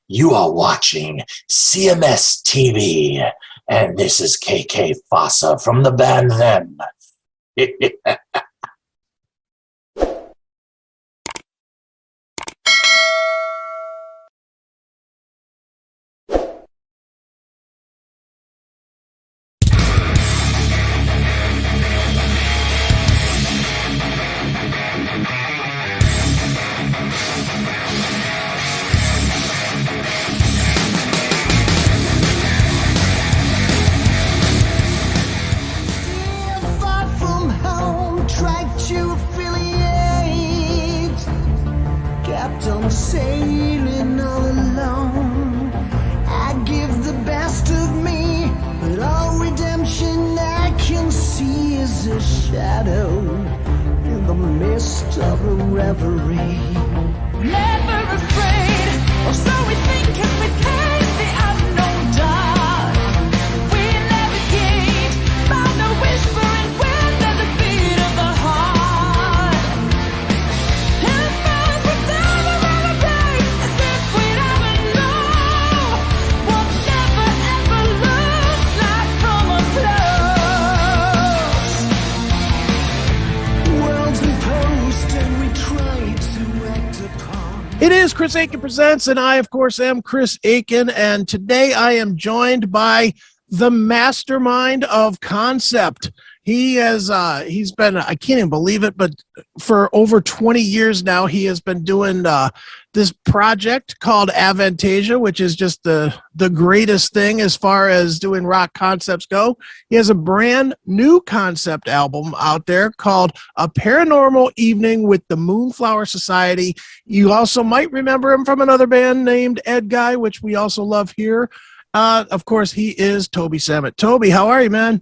You are watching CMS TV, and this is KK Fossa from the band Them. Sailing all alone, I give the best of me, but all redemption I can see is a shadow in the mist of a reverie. Never afraid, or so we think as we face the unknown dark. We navigate by the whispering wind and the beat of the heart. And first we never It is Chris Akin Presents, and I, of course, am Chris Akin, and today I am joined by the mastermind of concept. He's been, I can't even believe it, but for over 20 years now, he has been doing this project called Avantasia, which is just the greatest thing as far as doing rock concepts go. He has a brand new concept album out there called A Paranormal Evening with the Moonflower Society. You also might remember him from another band named Ed Guy, which we also love here. Of course, he is Toby Sammet. Toby, how are you, man?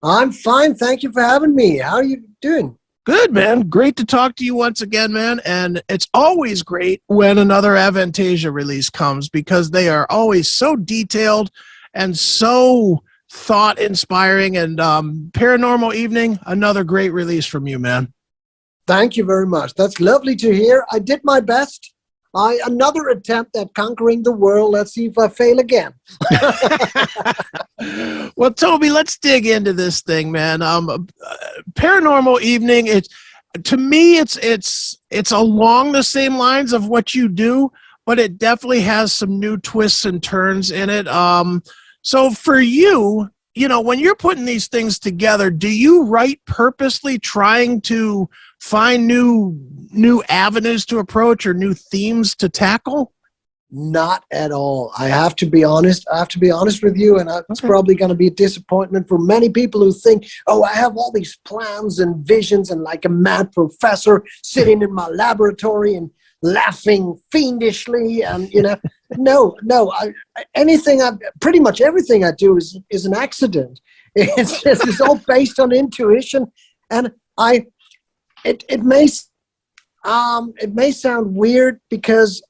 I'm fine. Thank you for having me. How are you doing? Good, man. Great to talk to you once again, man. And it's always great when another Avantasia release comes because they are always so detailed and so thought-inspiring. And Paranormal Evening, another great release from you, man. Thank you very much. That's lovely to hear. I did my best. Another attempt at conquering the world. Let's see if I fail again. Well, Toby, let's dig into this thing, man. Paranormal Evening. To me, it's along the same lines of what you do, but it definitely has some new twists and turns in it. So for you, when you're putting these things together, do you write purposely trying to find new avenues to approach or new themes to tackle? Not at all. I have to be honest. With you, and it's probably going to be a disappointment for many people who think, oh, I have all these plans and visions and like a mad professor sitting in my laboratory and laughing fiendishly. And, no, pretty much everything I do is an accident. It's all based on intuition. And it may sound weird because,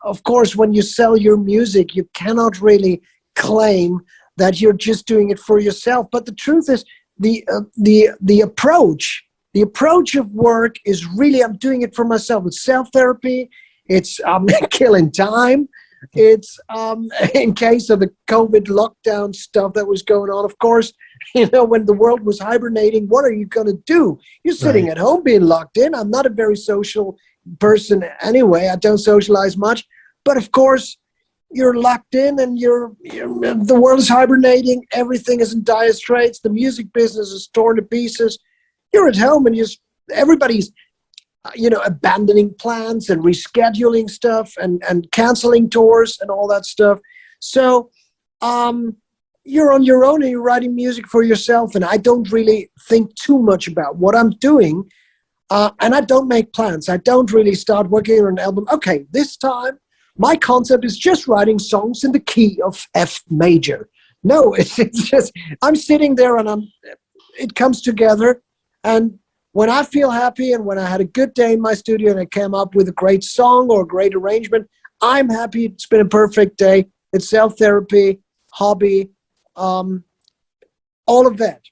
of course, when you sell your music, you cannot really claim that you're just doing it for yourself. But the truth is, the approach of work is really, I'm doing it for myself. It's self-therapy. It's killing time. It's in case of the COVID lockdown stuff that was going on. Of course, when the world was hibernating, what are you going to do? You're sitting at home being locked in. I'm not a very social person anyway. I don't socialize much. But of course, you're locked in and the world is hibernating. Everything is in dire straits. The music business is torn to pieces. You're at home and everybody's abandoning plans and rescheduling stuff and canceling tours and all that stuff. So you're on your own and you're writing music for yourself. And I don't really think too much about what I'm doing. And I don't make plans. I don't really start working on an album. Okay, this time my concept is just writing songs in the key of F major. No, it's just, I'm sitting there and it comes together. And when I feel happy and when I had a good day in my studio and I came up with a great song or a great arrangement, I'm happy. It's been a perfect day. It's self-therapy, hobby, all of that.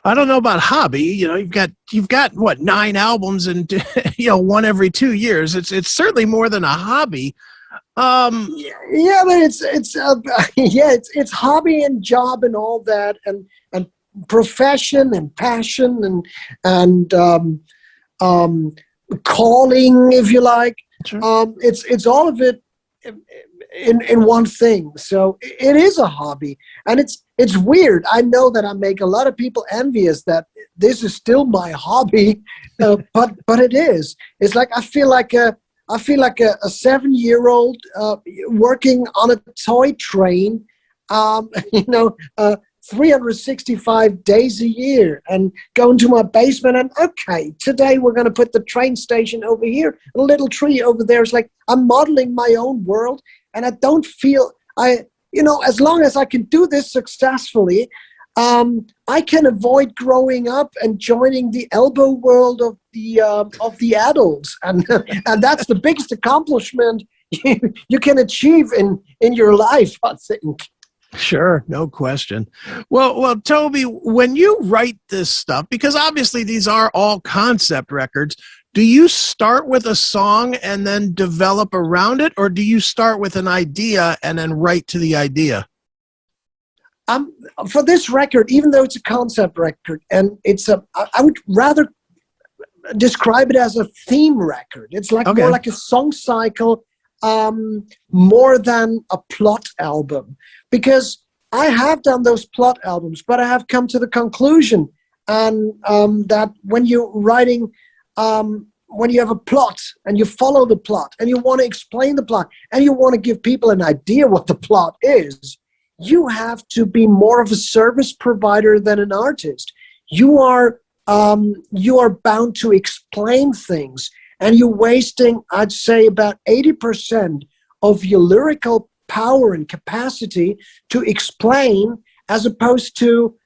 I don't know about hobby. You've got what, 9 albums and one every 2 years. It's certainly more than a hobby. Yeah, but it's hobby and job and all that, and profession and passion and calling, if you like. Sure. It's all of it in one thing. So it is a hobby, and it's weird. I know that I make a lot of people envious that this is still my hobby, but it is. It's like I feel like a 7-year-old working on a toy train, 365 days a year, and go into my basement and, okay, today we're going to put the train station over here, a little tree over there. It's like I'm modeling my own world, and I don't feel, as long as I can do this successfully, I can avoid growing up and joining the elbow world of the adults, and that's the biggest accomplishment you can achieve in your life, I think. Sure, no question. Well, Toby, when you write this stuff, because obviously these are all concept records, do you start with a song and then develop around it, or do you start with an idea and then write to the idea? For this record, even though it's a concept record, and I would rather describe it as a theme record. It's like more like a song cycle, more than a plot album, because I have done those plot albums, but I have come to the conclusion that when you're writing, when you have a plot and you follow the plot and you want to explain the plot and you want to give people an idea what the plot is, you have to be more of a service provider than an artist. You are bound to explain things, and you're wasting, I'd say, about 80% of your lyrical power and capacity to explain, as opposed to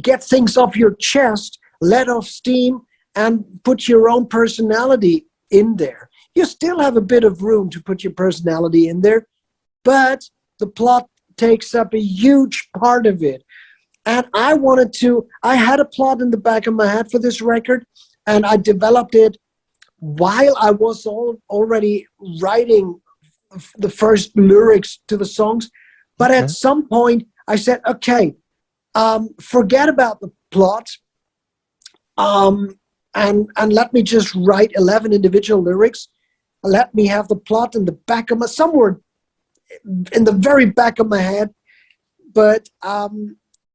get things off your chest, let off steam, and put your own personality in there. You still have a bit of room to put your personality in there, but the plot takes up a huge part of it. And I had a plot in the back of my head for this record, and I developed it while I was already writing the first lyrics to the songs. But at some point, I said, okay, forget about the plot, and let me just write 11 individual lyrics. Let me have the plot in the back of somewhere in the very back of my head, but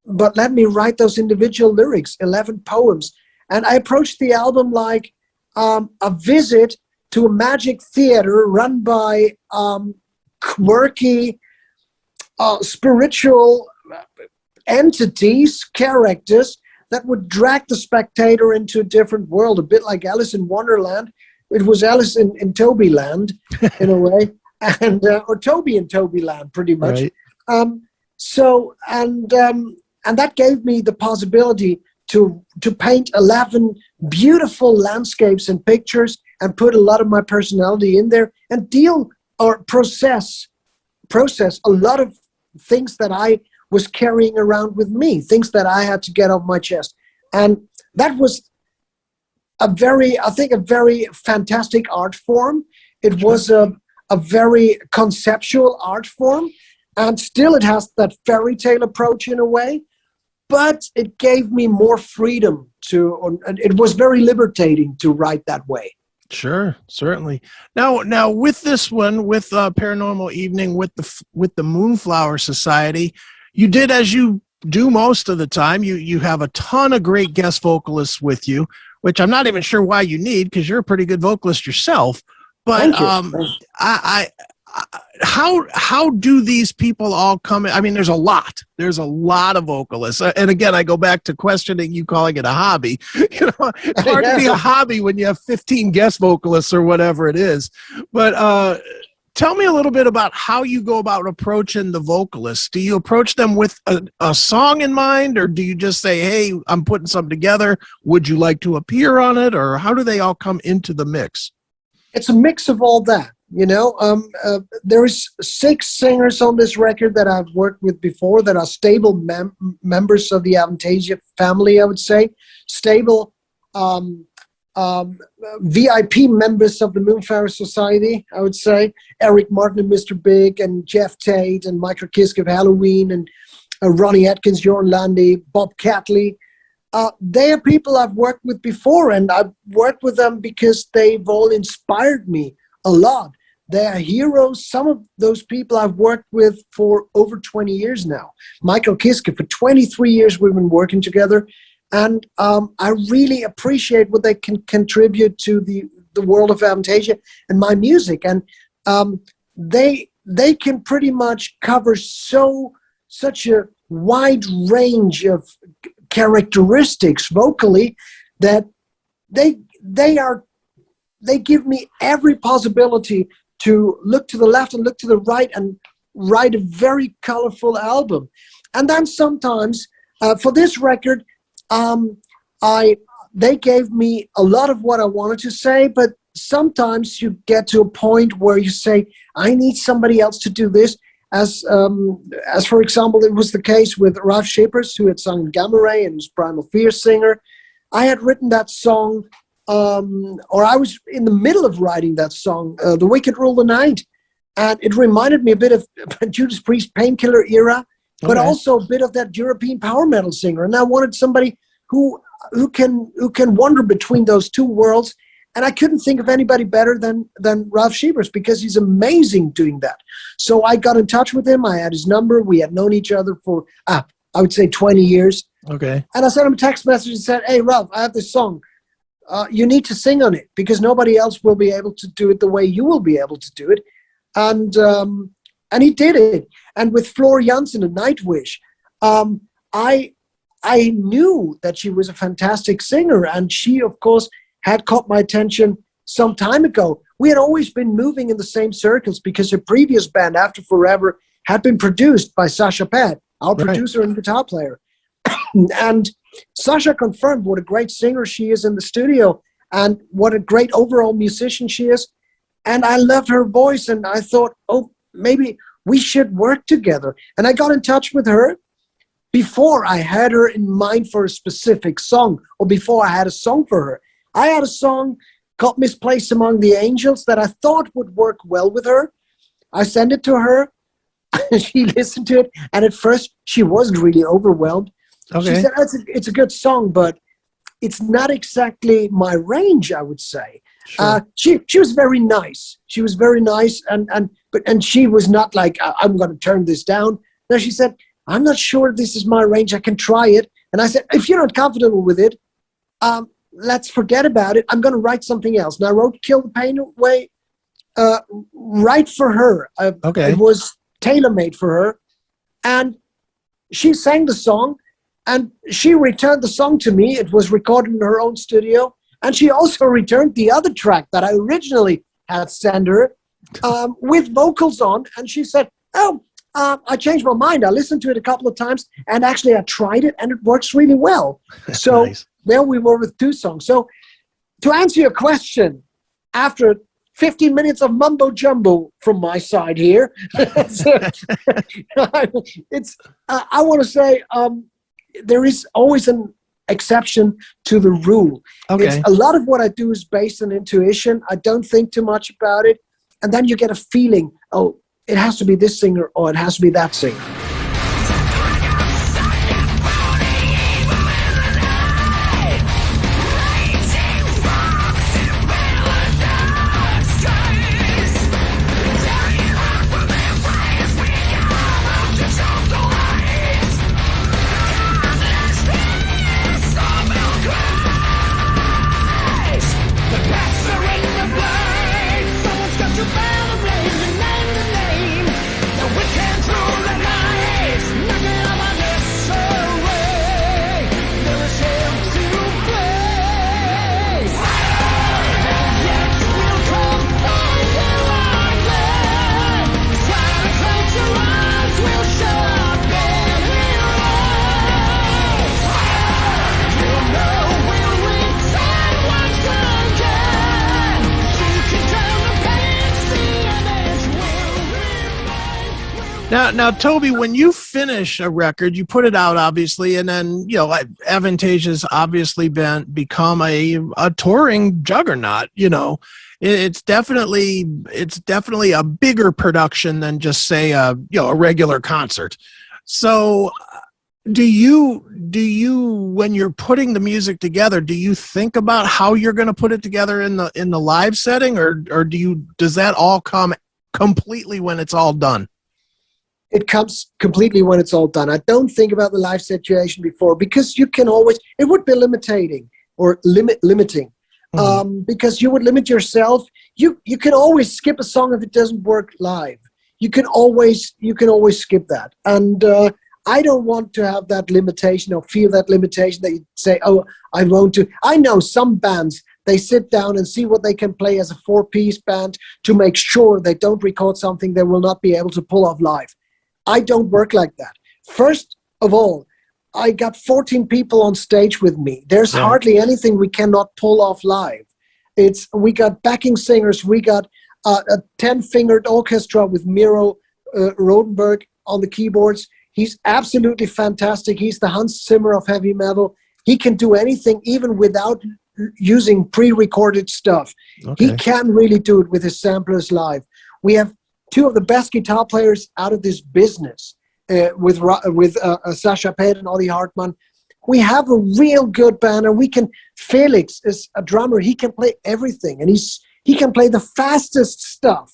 let me write those individual lyrics, 11 poems. And I approached the album like a visit to a magic theater run by quirky spiritual entities, characters that would drag the spectator into a different world, a bit like Alice in Wonderland. It was Alice in Toby Land, in a way. And or Toby and Toby Land, pretty much. Right. And that gave me the possibility to paint 11 beautiful landscapes and pictures, and put a lot of my personality in there, and process a lot of things that I was carrying around with me, things that I had to get off my chest. And that was a very fantastic art form. It was a very conceptual art form, and still it has that fairy tale approach in a way, but it gave me more freedom and it was very liberating to write that way. Sure, certainly. Now with this one, with Paranormal Evening, with the Moonflower Society, you did as you do most of the time. You have a ton of great guest vocalists with you, which I'm not even sure why you need, because you're a pretty good vocalist yourself. But how do these people all come in? I mean, there's a lot of vocalists, and again, I go back to questioning you calling it a hobby. It's hard to be a hobby when you have 15 guest vocalists or whatever it is. But tell me a little bit about how you go about approaching the vocalists. Do you approach them with a song in mind, or do you just say, hey, I'm putting something together, would you like to appear on it? Or how do they all come into the mix? It's a mix of all that. There's 6 singers on this record that I've worked with before that are stable members of the Avantasia family, I would say. Stable VIP members of the Moonflower Society, I would say. Eric Martin and Mr. Big, and Jeff Tate, and Michael Kiske of Halloween, and Ronnie Atkins, Jorn Landy, Bob Catley. They are people I've worked with before, and I've worked with them because they've all inspired me a lot. They are heroes. Some of those people I've worked with for over 20 years now. Michael Kiske, for 23 years we've been working together. And I really appreciate what they can contribute to the world of Avantasia and my music. And they can pretty much cover such a wide range of characteristics vocally that they give me every possibility to look to the left and look to the right and write a very colorful album. And then sometimes for this record, they gave me a lot of what I wanted to say, but sometimes you get to a point where you say, I need somebody else to do this. As for example, it was the case with Ralph Shippers, who had sung Gamma Ray and was Primal Fear singer. I had written that song, or I was in the middle of writing that song, The Wicked Rule the Night. And it reminded me a bit of Judas Priest Painkiller era, but also a bit of that European power metal singer. And I wanted somebody who can wander between those two worlds. And I couldn't think of anybody better than Ralph Shippers, because he's amazing doing that. So I got in touch with him. I had his number. We had known each other for, I would say 20 years. Okay. And I sent him a text message and said, hey, Ralph, I have this song. You need to sing on it, because nobody else will be able to do it the way you will be able to do it. And he did it. And with Floor Jansen and Nightwish, I knew that she was a fantastic singer, and she, of course, had caught my attention some time ago. We had always been moving in the same circles because her previous band, After Forever, had been produced by Sasha Pad, our producer and guitar player. And Sasha confirmed what a great singer she is in the studio and what a great overall musician she is. And I loved her voice, and I thought, oh, maybe we should work together. And I got in touch with her before I had her in mind for a specific song, or before I had a song for her. I had a song called Misplaced Among the Angels that I thought would work well with her. I sent it to her. She listened to it, and at first she wasn't really overwhelmed. Okay. She said, it's a good song, but it's not exactly my range, I would say. Sure. She was very nice. She was very nice, and she was not like, I'm going to turn this down. No, she said, I'm not sure this is my range. I can try it. And I said, if you're not comfortable with it, let's forget about it. I'm going to write something else. And I wrote Kill the Pain Away right for her. It was tailor-made for her. And she sang the song, and she returned the song to me. It was recorded in her own studio. And she also returned the other track that I originally had sent her with vocals on. And she said, I changed my mind. I listened to it a couple of times, and actually I tried it, and it works really well. So nice. There we were with two songs. So to answer your question, after 15 minutes of mumbo jumbo from my side here, I want to say there is always an exception to the rule. Okay. A lot of what I do is based on intuition. I don't think too much about it. And then you get a feeling, oh, it has to be this singer, or it has to be that singer. Now, Toby, when you finish a record, you put it out, obviously, and then, you know, Avantasia's obviously become a touring juggernaut. You know, it's definitely a bigger production than just, say, a regular concert. So do you when you're putting the music together, do you think about how you're going to put it together in the live setting, or does that all come completely when it's all done? It comes completely when it's all done. I don't think about the live situation before, because you can always, it would be limiting, because you would limit yourself. You can always skip a song if it doesn't work live. You can always skip that. And I don't want to have that limitation or feel that limitation that you say, oh, I won't do. I know some bands, they sit down and see what they can play as a 4-piece band to make sure they don't record something they will not be able to pull off live. I don't work like that. First of all, I got 14 people on stage with me. There's hardly anything we cannot pull off live. We got backing singers. We got a 10-fingered orchestra with Miro Rodenberg on the keyboards. He's absolutely fantastic. He's the Hans Zimmer of heavy metal. He can do anything, even without using pre-recorded stuff. Okay. He can really do it with his samplers live. We have two of the best guitar players out of this business, with Sasha Pate and Ollie Hartmann. We have a real good band, and Felix is a drummer. He can play everything, and he can play the fastest stuff.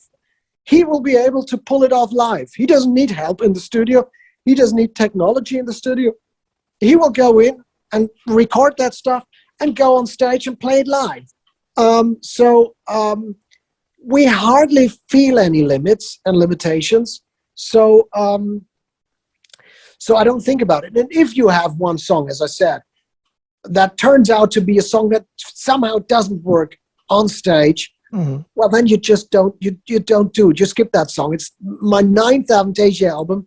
He will be able to pull it off live. He doesn't need help in the studio. He doesn't need technology in the studio. He will go in and record that stuff and go on stage and play it live. We hardly feel any limits and limitations. So I don't think about it. And if you have one song, as I said, that turns out to be a song that somehow doesn't work on stage, well, then you just don't just skip that song. It's my 9th Avantasia album.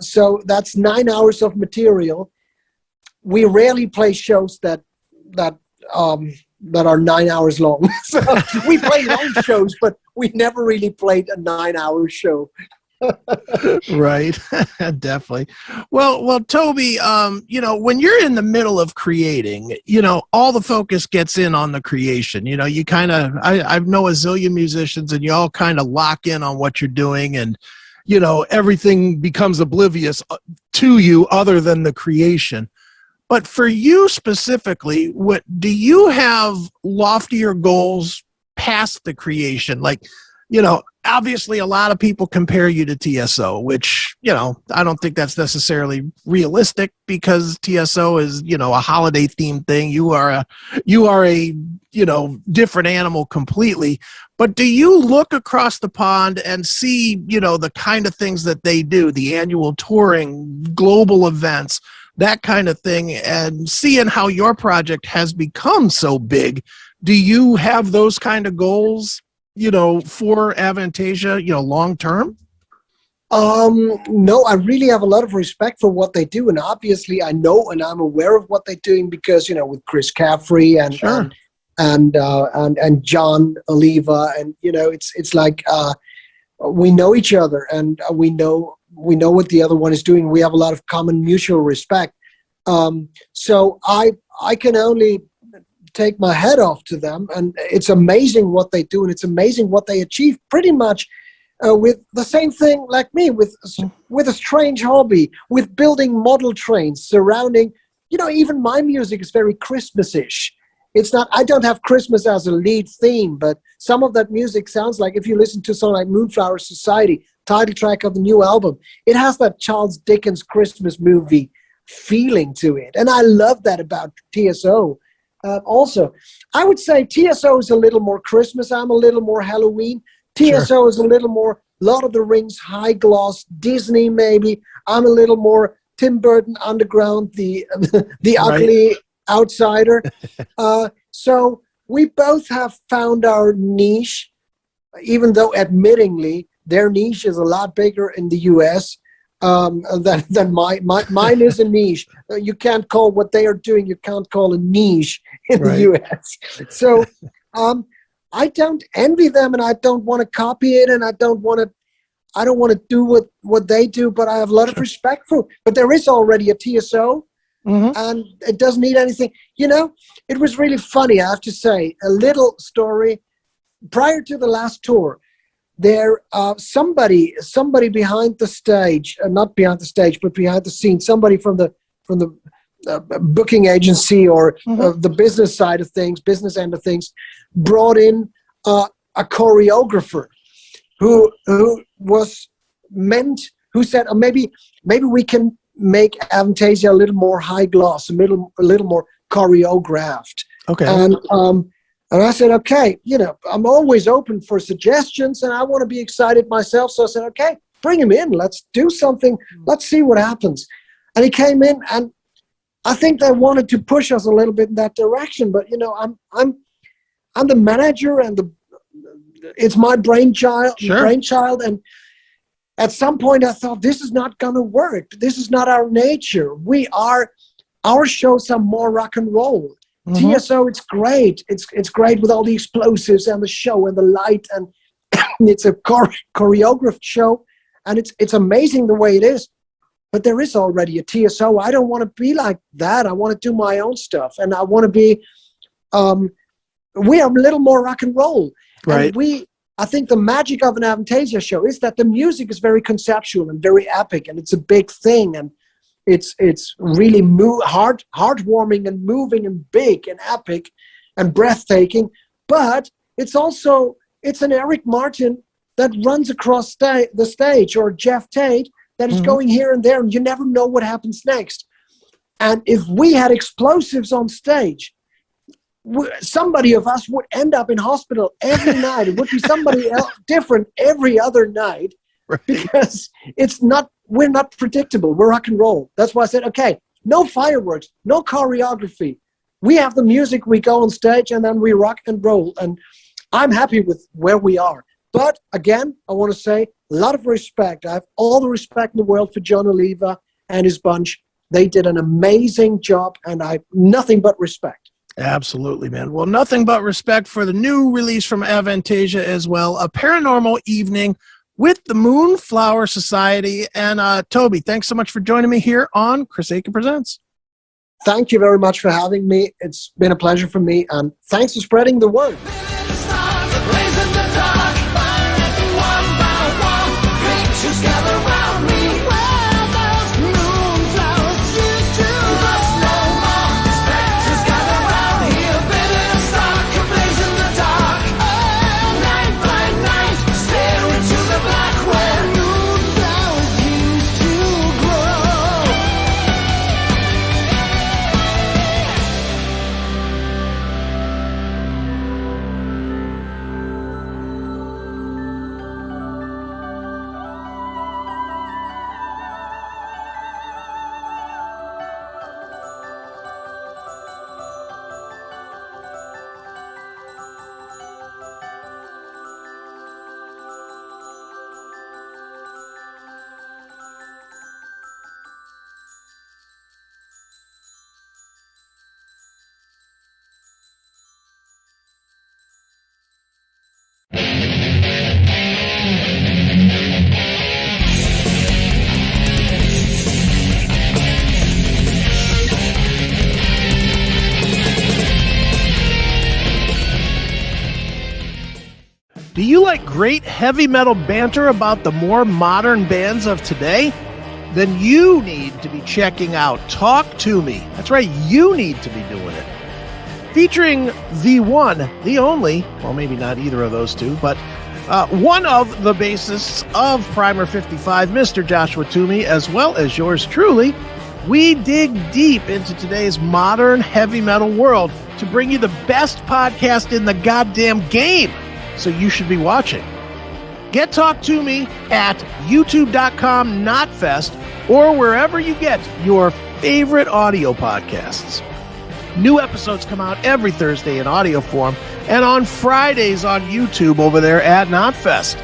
So that's 9 hours of material. We rarely play shows that are 9 hours long. So we play long shows, but we never really played a 9-hour show. Right. Definitely. Well, Toby, when you're in the middle of creating, all the focus gets in on the creation. You I know a zillion musicians, and you all kind of lock in on what you're doing, and everything becomes oblivious to you other than the creation. But for you specifically, do you have loftier goals past the creation? Like, obviously a lot of people compare you to TSO, which, I don't think that's necessarily realistic, because TSO is, a holiday themed thing. You are a different animal completely. But do you look across the pond and see, the kind of things that they do, the annual touring, global events, that kind of thing, and seeing how your project has become so big? Do you have those kind of goals, for Avantasia, long term? No, I really have a lot of respect for what they do, and obviously I know and I'm aware of what they're doing, because with Chris Caffrey and sure. and John Oliva, and it's like we know each other, and we know what the other one is doing. We have a lot of common mutual respect. So I can only take my head off to them, and it's amazing what they do, and it's amazing what they achieve, pretty much with the same thing like me, with a strange hobby, with building model trains surrounding, even my music is very Christmas-ish. It's not, I don't have Christmas as a lead theme, but some of that music sounds like, if you listen to a song like Moonflower Society, title track of the new album, it has that Charles Dickens Christmas movie feeling to it. And I love that about TSO. Also, I would say TSO is a little more Christmas. I'm a little more Halloween. TSO sure. is a little more Lord of the Rings, high gloss, Disney maybe. I'm a little more Tim Burton Underground, the ugly outsider. So we both have found our niche, even though admittingly their niche is a lot bigger in the US than mine is a niche. You can't call what they are doing, you can't call a niche in the US. So I don't envy them, and I don't want to copy it, and I don't want to I don't want to do what they do, but I have a lot of respect for. But there is already a TSO, and it doesn't need anything. You know, it was really funny. I have to say, a little story. Prior to the last tour, there somebody behind the stage, not behind the stage, but behind the scene, somebody from the booking agency or the business side of things, business end of things, brought in a choreographer who said, maybe we can make Avantasia a little more high gloss, a little more choreographed. Okay. And I said, okay, you know, I'm always open for suggestions, and I want to be excited myself. So I said, okay, bring him in. Let's do something. Let's see what happens. And he came in, and I think they wanted to push us a little bit in that direction. But you know, I'm the manager, and it's my brainchild. Sure. And at some point, I thought, this is not going to work. This is not our nature. Our shows are more rock and roll. TSO, it's great. It's great with all the explosives and the show and the light, and it's a choreographed show, and it's amazing the way it is. But there is already a TSO. I don't want to be like that. I want to do my own stuff, and I want to be. We are a little more rock and roll, right? And I think the magic of an Avantasia show is that the music is very conceptual and very epic, and it's a big thing, and it's really heartwarming and moving and big and epic and breathtaking. But it's an Eric Martin that runs across the stage, or Jeff Tate that is going here and there, and you never know what happens next. And if we had explosives on stage, somebody of us would end up in hospital every night. It would be somebody else different every other night, right? Because we're not predictable. We're rock and roll. That's why I said, okay, no fireworks, no choreography. We have the music, we go on stage, and then we rock and roll. And I'm happy with where we are. But again, I want to say a lot of respect. I have all the respect in the world for John Oliva and his bunch. They did an amazing job, and I have nothing but respect. Absolutely, man. Well, nothing but respect for the new release from Avantasia as well, A Paranormal Evening with the Moonflower Society. And Toby, thanks so much for joining me here on Chris Akin Presents. Thank you very much for having me. It's been a pleasure for me, and thanks for spreading the word. Do you like great heavy metal banter about the more modern bands of today? Then you need to be checking out Talk To Me. That's right, you need to be doing it. Featuring the one, the only, well, maybe not either of those two, but one of the bassists of Primer 55, Mr. Joshua Toomey, as well as yours truly. We dig deep into today's modern heavy metal world to bring you the best podcast in the goddamn game. So you should be watching. Get Talk To Me at youtube.com/notfest or wherever you get your favorite audio podcasts. New episodes come out every Thursday in audio form and on Fridays on YouTube over there at Notfest.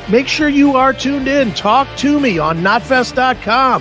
Make sure you are tuned in. Talk To Me on notfest.com.